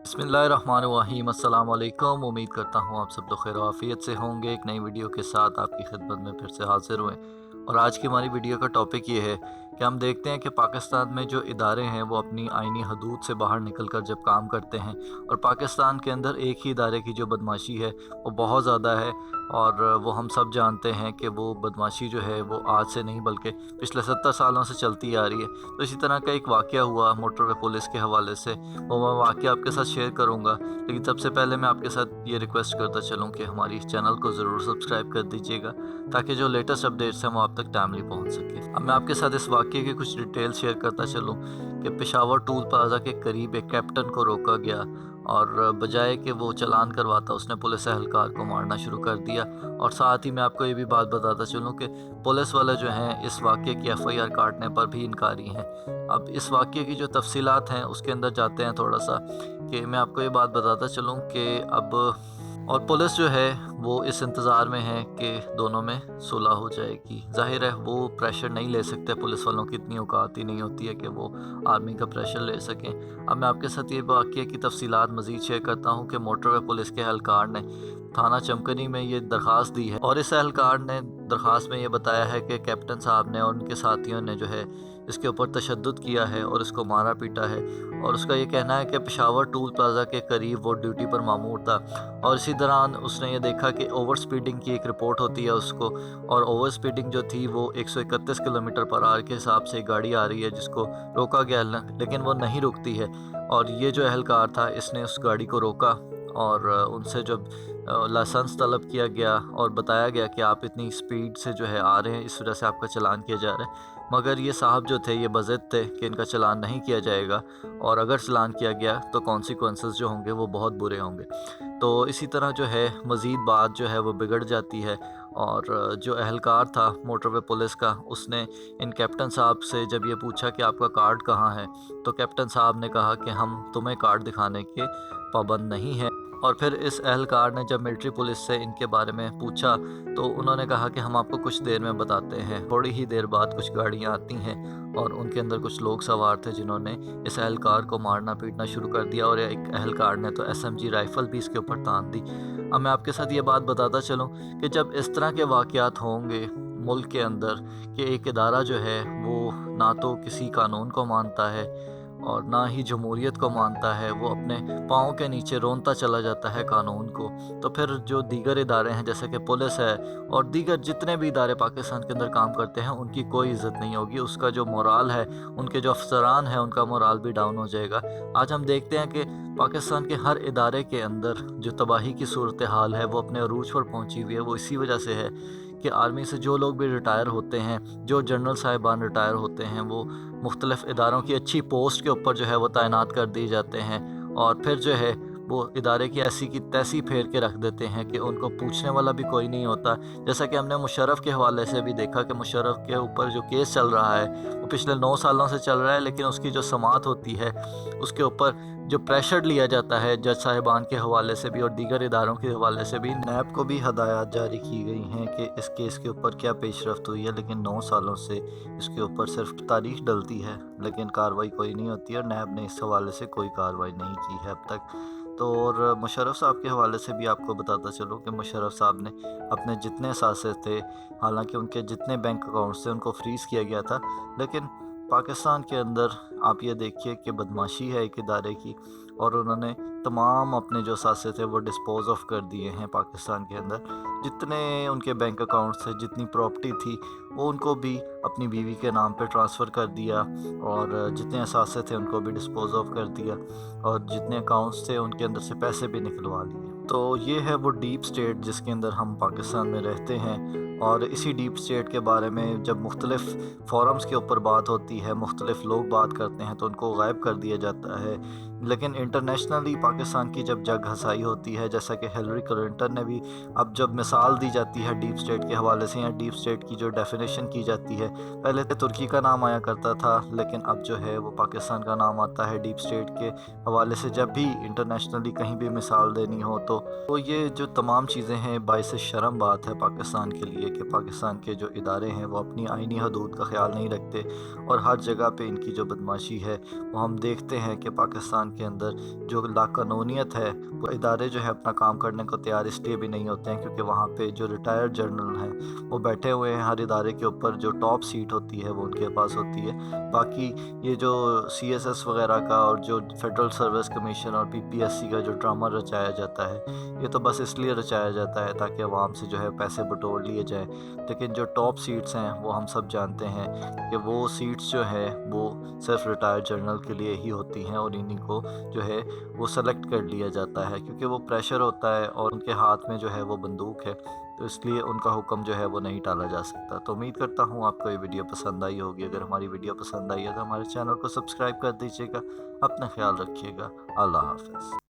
बिस्मिल्लाहिर्रहमानिर्रहीम। अस्सलाम वालेकुम। उम्मीद करता हूँ आप सब लोग खैर आफियत से होंगे। एक नई वीडियो के साथ आपकी खिदमत में फिर से हाजिर हुए और आज की हमारी वीडियो का टॉपिक ये है कि हम देखते हैं कि पाकिस्तान में जो इदारे हैं वो अपनी आइनी हदूद से बाहर निकल कर जब काम करते हैं और पाकिस्तान के अंदर एक ही इदारे की जो बदमाशी है वो बहुत ज़्यादा है और वो हम सब जानते हैं कि वो बदमाशी जो है वो आज से नहीं बल्कि पिछले 70 सालों से चलती आ रही है। तो इसी तरह का एक वाक़या हुआ मोटरवे पुलिस के हवाले से, वो मैं वाक़या आपके साथ शेयर करूँगा। लेकिन सबसे पहले मैं आपके साथ ये रिक्वेस्ट करता चलूँ कि हमारी इस चैनल को ज़रूर सब्सक्राइब कर दीजिएगा ताकि जो लेटेस्ट अपडेट्स हैं वो आप तक टाइमली पहुँच सके। अब मैं आपके साथ इस वाक़ये की कुछ डिटेल शेयर करता चलूँ कि पेशावर टूल प्लाज़ा के करीब एक कैप्टन को रोका गया और बजाय कि वो चालान करवाता उसने पुलिस एहलकार को मारना शुरू कर दिया। और साथ ही मैं आपको ये भी बात बताता चलूँ कि पुलिस वाले जो हैं इस वाक़ये की एफआईआर काटने पर भी इनकारी हैं। अब इस वाक़ये की जो तफसीलात हैं उसके अंदर जाते हैं थोड़ा सा, कि मैं आपको ये बात बताता चलूँ कि अब और पुलिस जो है वो इस इंतज़ार में है कि दोनों में सुलह हो जाएगी। ज़ाहिर है वो प्रेशर नहीं ले सकते, पुलिस वालों की इतनी औकात ही नहीं होती है कि वो आर्मी का प्रेशर ले सकें। अब मैं आपके साथ ये वाक़ये की तफसीलात मज़ीद शेयर करता हूँ कि मोटरवे पुलिस के एहलकार ने थाना चमकनी में ये दरख्वास्त दी है और इस एहलकार ने दरख्वास्त में ये बताया है कि कैप्टन साहब ने और उनके साथियों ने जो है इसके ऊपर तशद्दुद किया है और इसको मारा पीटा है। और उसका ये कहना है कि पेशावर टूल प्लाज़ा के करीब वो ड्यूटी पर मामूर था और इसी दौरान उसने ये देखा कि ओवर स्पीडिंग की एक रिपोर्ट होती है उसको, और ओवर स्पीडिंग जो थी वो 131 किलोमीटर पर आवर के हिसाब से गाड़ी आ रही है जिसको रोका गया लेकिन वो नहीं रुकती है। और ये जो एहलकार था इसने उस गाड़ी को रोका और उनसे जब लाइसेंस तलब किया गया और बताया गया कि आप इतनी स्पीड से जो है आ रहे हैं, इस वजह से आपका चालान किया जा रहा है। मगर ये साहब जो थे ये बज़िद थे कि इनका चालान नहीं किया जाएगा और अगर चालान किया गया तो कॉन्सिक्वेंसेस जो होंगे वो बहुत बुरे होंगे। तो इसी तरह जो है मज़ीद बात जो है वो बिगड़ जाती है और जो एहलकार था मोटरवे पुलिस का उसने इन कैप्टन साहब से जब ये पूछा कि आपका कार्ड कहाँ है, तो कैप्टन साहब ने कहा कि हम तुम्हें कार्ड दिखाने के पाबंद नहीं हैं। और फिर इस एहलकार ने जब मिलिट्री पुलिस से इनके बारे में पूछा तो उन्होंने कहा कि हम आपको कुछ देर में बताते हैं। थोड़ी ही देर बाद कुछ गाड़ियाँ आती हैं और उनके अंदर कुछ लोग सवार थे जिन्होंने इस एहलकार को मारना पीटना शुरू कर दिया और एक एहलकार ने तो एसएमजी राइफ़ल भी इसके ऊपर तान दी। अब मैं आपके साथ ये बात बताता चलूँ कि जब इस तरह के वाक़यात होंगे मुल्क के अंदर कि एक इदारा जो है वो ना तो किसी कानून को मानता है और ना ही जमहूरियत को मानता है, वो अपने पाँव के नीचे रोंता चला जाता है कानून को, तो फिर जो दीगर इदारे हैं जैसे कि पुलिस है और दीगर जितने भी इदारे पाकिस्तान के अंदर काम करते हैं उनकी कोई इज़्ज़त नहीं होगी। उसका जो मोराल है, उनके जो अफसरान हैं उनका मोराल भी डाउन हो जाएगा। आज हम देखते हैं कि पाकिस्तान के हर इदारे के अंदर जो तबाही की सूरत हाल है वो अपने अरूज पर पहुँची हुई है। वो इसी वजह से है कि आर्मी से जो लोग भी रिटायर होते हैं, जो जनरल साहिबान रिटायर होते हैं, वो मुख्तलिफ़ इदारों की अच्छी पोस्ट के ऊपर जो है वो तैनात कर दिए जाते हैं और फिर जो है वो इदारे की ऐसी की तैसी फेर के रख देते हैं कि उनको पूछने वाला भी कोई नहीं होता। जैसा कि हमने मुशर्रफ के हवाले से भी देखा कि मुशर्रफ के ऊपर जो केस चल रहा है वो पिछले 9 सालों से चल रहा है, लेकिन उसकी जो समाअत होती है उसके ऊपर जो प्रेशर लिया जाता है जज साहिबान के हवाले से भी और दीगर इदारों के हवाले से भी नैब को भी हदायत जारी की गई हैं कि इस केस के ऊपर क्या पेशरफ्त हुई है। लेकिन 9 सालों से इसके ऊपर सिर्फ तारीख डलती है लेकिन कार्रवाई कोई नहीं होती और नैब ने इस हवाले से कोई कार्रवाई नहीं की है अब तक। तो और मुशर्रफ साहब के हवाले से भी आपको बताता चलूँ कि मुशर्रफ साहब ने अपने जितने सासे थे, हालांकि उनके जितने बैंक अकाउंट्स थे उनको फ्रीज़ किया गया था, लेकिन पाकिस्तान के अंदर आप ये देखिए कि बदमाशी है एक इदारे की और उन्होंने तमाम अपने जो सासे थे वो डिस्पोज ऑफ कर दिए हैं पाकिस्तान के अंदर। जितने उनके बैंक अकाउंट्स थे, जितनी प्रॉपर्टी थी, वो उनको भी अपनी बीवी के नाम पे ट्रांसफ़र कर दिया और जितने असासे थे उनको भी डिस्पोज ऑफ कर दिया और जितने अकाउंट्स थे उनके अंदर से पैसे भी निकलवा लिए। तो ये है वो डीप स्टेट जिसके अंदर हम पाकिस्तान में रहते हैं और इसी डीप स्टेट के बारे में जब मुख्तलिफ़ फोरम्स के ऊपर बात होती है, मुख्तलिफ़ लोग बात करते हैं तो उनको गायब कर दिया जाता है। लेकिन इंटरनेशनली पाकिस्तान की जब जग हसाई होती है, जैसा कि हिलरी क्लिंटन ने भी अब जब मिसाल दी जाती है डीप स्टेट के हवाले से या डीप स्टेट की जो डेफिनेशन की जाती है, पहले तो तुर्की का नाम आया करता था लेकिन अब जो है वो पाकिस्तान का नाम आता है डीप स्टेट के हवाले से जब भी इंटरनेशनली कहीं भी मिसाल देनी हो तो ये जो तमाम चीज़ें हैं बाइस शर्म बात है पाकिस्तान के लिए कि पाकिस्तान के जो इदारे हैं वो अपनी आइनी हदूद का ख्याल नहीं रखते और हर जगह पे इनकी जो बदमाशी है वो हम देखते हैं कि पाकिस्तान के अंदर जो लाकानूनियत है, वो इदारे जो है अपना काम करने को तैयार इसलिए भी नहीं होते हैं क्योंकि वहाँ पे जो रिटायर्ड जनरल हैं वो बैठे हुए हैं। हर इदारे के ऊपर जो टॉप सीट होती है वो उनके पास होती है। बाकी ये जो CSS वगैरह का और जो फेडरल सर्विस कमीशन और PPSC का जो ड्रामा रचाया जाता है, ये तो बस इसलिए रचाया जाता है ताकि आवाम से जो है पैसे बटोर लिए जाएँ। लेकिन जो टॉप सीट्स हैं वो हम सब जानते हैं कि वो सीट्स जो है वो सिर्फ रिटायर्ड जनरल के लिए ही होती हैं और इन्हीं को जो है वो सेलेक्ट कर लिया जाता है क्योंकि वो प्रेशर होता है और उनके हाथ में जो है वो बंदूक है, तो इसलिए उनका हुक्म जो है वो नहीं टाला जा सकता। तो उम्मीद करता हूँ आपको ये वीडियो पसंद आई होगी। अगर हमारी वीडियो पसंद आई है तो हमारे चैनल को सब्सक्राइब कर दीजिएगा। अपना ख्याल रखिएगा। अल्लाह हाफ़िज़।